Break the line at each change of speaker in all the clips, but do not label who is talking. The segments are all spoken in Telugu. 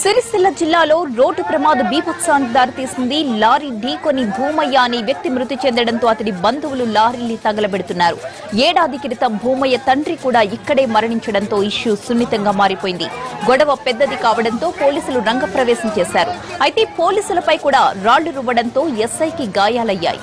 సిరిసిల్ల జిల్లాలో రోడ్డు ప్రమాద బీభత్సానికి దారితీసింది. లారీ ఢీకొని భూమయ్య అనే వ్యక్తి మృతి చెందడంతో అతడి బంధువులు లారీని తగలబెడుతున్నారు. ఏడాది క్రితం భూమయ్య తండ్రి కూడా ఇక్కడే మరణించడంతో ఇష్యూ సున్నితంగా మారిపోయింది. గొడవ పెద్దది కావడంతో పోలీసులు రంగప్రవేశం చేశారు. అయితే పోలీసులపై కూడా రాళ్లు రువ్వడంతో ఎస్ఐకి గాయాలయ్యాయి.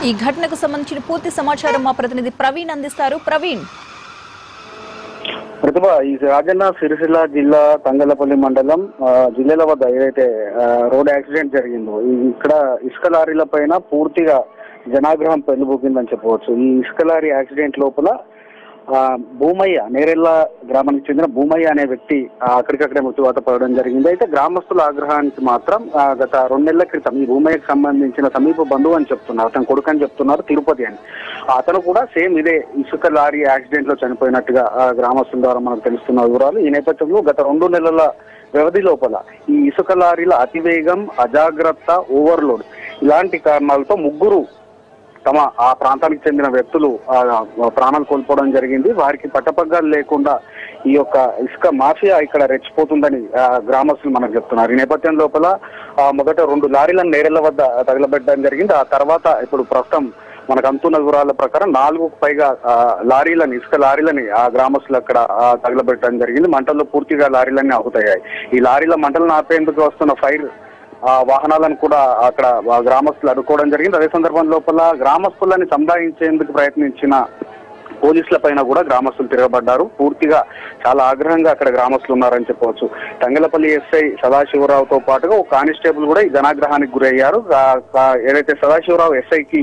ఈ ఘటనకు సంబంధించిన పూర్తి సమాచారం మా ప్రతినిధి ప్రవీణ్ అందిస్తారు. ప్రవీణ్,
ప్రతిభ, ఈ రాజన్న సిరిసిల్ల జిల్లా తంగలపల్లి మండలం జిల్లాల వద్ద ఏదైతే రోడ్ యాక్సిడెంట్ జరిగిందో ఇక్కడ ఇసుక లారీల పైన పూర్తిగా జనాగ్రహం పెళ్లిబోకిందని చెప్పవచ్చు. ఈ ఇసుక లారీ యాక్సిడెంట్ లోపల భూమయ్య, నేరెళ్ల గ్రామానికి చెందిన భూమయ్య అనే వ్యక్తి అక్కడికక్కడే మృత్యువాత పడడం జరిగింది. అయితే గ్రామస్తుల ఆగ్రహానికి మాత్రం గత 2 నెలల క్రితం ఈ భూమయ్యకు సంబంధించిన సమీప బంధువు అని చెప్తున్నారు, అతను కొడుకు అని చెప్తున్నారు, తిరుపతి అని. అతను కూడా సేమ్ ఇదే ఇసుక లారీ యాక్సిడెంట్ లో చనిపోయినట్టుగా గ్రామస్తుల ద్వారా మనకు తెలుస్తున్న వివరాలు. ఈ నేపథ్యంలో గత 2 నెలల వ్యవధి లోపల ఈ ఇసుక లారీల అతివేగం, అజాగ్రత్త, ఓవర్లోడ్ ఇలాంటి కారణాలతో ముగ్గురు తమ ఆ ప్రాంతానికి చెందిన వ్యక్తులు ప్రాణాలు కోల్పోవడం జరిగింది. వారికి పట్టపగ్గాలు లేకుండా ఈ యొక్క ఇసుక మాఫియా ఇక్కడ రెచ్చిపోతుందని గ్రామస్తులు మనకు చెప్తున్నారు. ఈ నేపథ్యం లోపల మొదట 2 లారీలను నేరెళ్ల వద్ద తగలబెట్టడం జరిగింది. ఆ తర్వాత ఇప్పుడు ప్రస్తుతం మనకు అందుతున్న వివరాల ప్రకారం 4కు పైగా లారీలని, ఇసుక లారీలని ఆ గ్రామస్తులు అక్కడ తగలబెట్టడం జరిగింది. మంటల్లో పూర్తిగా లారీలన్నీ ఆహుతయ్యాయి. ఈ లారీల మంటలను ఆపేందుకు వస్తున్న ఫైర్ వాహనాలను కూడా అక్కడ గ్రామస్తులు అడ్డుకోవడం జరిగింది. అదే సందర్భం లోపల గ్రామస్తులని సంధాయించేందుకు ప్రయత్నించిన పోలీసుల పైన కూడా గ్రామస్తులు తిరగబడ్డారు. పూర్తిగా చాలా ఆగ్రహంగా అక్కడ గ్రామస్తులు ఉన్నారని చెప్పవచ్చు. తంగలపల్లి ఎస్ఐ సదాశివరావుతో పాటుగా ఒక కానిస్టేబుల్ కూడా ఈ జనాగ్రహానికి గురయ్యారు. ఏదైతే సదాశివరావు ఎస్ఐకి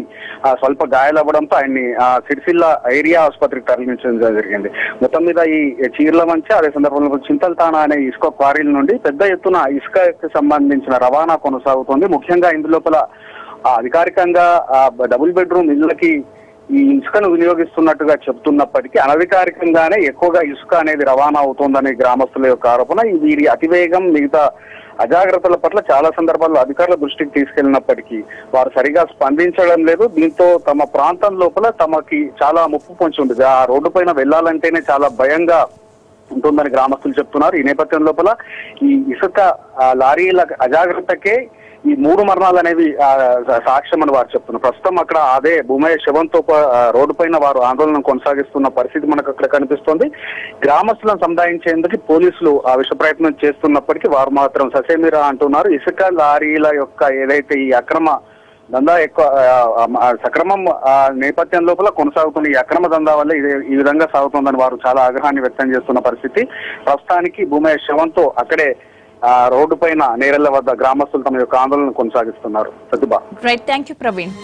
స్వల్ప గాయాలవ్వడంతో ఆయన్ని సిరిసిల్ల ఏరియా ఆసుపత్రికి తరలించడం జరిగింది. మొత్తం మీద ఈ చీర్ల మంచి అదే సందర్భంలో చింతల్తానా అనే ఇసుక క్వారీల నుండి పెద్ద ఎత్తున ఇసుకకి సంబంధించిన రవాణా కొనసాగుతోంది. ముఖ్యంగా ఇందులోపల అధికారికంగా డబుల్ బెడ్రూమ్ ఇళ్లకి ఈ ఇసుకను వినియోగిస్తున్నట్టుగా చెబుతున్నప్పటికీ అనధికారికంగానే ఎక్కువగా ఇసుక అనేది రవాణా అవుతోందనే గ్రామస్తుల యొక్క ఆరోపణ. వీరి అతివేగం, మిగతా అజాగ్రత్తల పట్ల చాలా సందర్భాల్లో అధికారుల దృష్టికి తీసుకెళ్లినప్పటికీ వారు సరిగా స్పందించడం లేదు. దీంతో తమ ప్రాంతం లోపల తమకి చాలా ముప్పు పొంచి ఉంది. ఆ రోడ్డు పైన వెళ్లాలంటేనే చాలా భయంగా ఉంటుందని గ్రామస్తులు చెప్తున్నారు. ఈ నేపథ్యం లోపల ఈ ఇసుక లారీల అజాగ్రత్తకే ఈ 3 మరణాలు అనేవి సాక్ష్యం అని వారు చెప్తున్నారు. ప్రస్తుతం అక్కడ అదే భూమయ్య శవంతో రోడ్డు పైన వారు ఆందోళన కొనసాగిస్తున్న పరిస్థితి మనకు అక్కడ కనిపిస్తోంది. గ్రామస్తులను సంధాయించేందుకు పోలీసులు విష ప్రయత్నం చేస్తున్నప్పటికీ వారు మాత్రం ససేమిరా అంటున్నారు. ఇసుక లారీల యొక్క ఏదైతే ఈ అక్రమ దందా సక్రమం నేపథ్యం లోపల కొనసాగుతున్న ఈ అక్రమ దందా వల్ల ఈ విధంగా సాగుతుందని వారు చాలా ఆగ్రహాన్ని వ్యక్తం చేస్తున్న పరిస్థితి. ప్రస్తుతానికి భూమయ్య శవంతో అక్కడే రోడ్డు పైన నేరెళ్ల వద్ద గ్రామస్తులు తమ యొక్క ఆందోళన కొనసాగిస్తున్నారు. ప్రతిభ.
Right, thank you Praveen.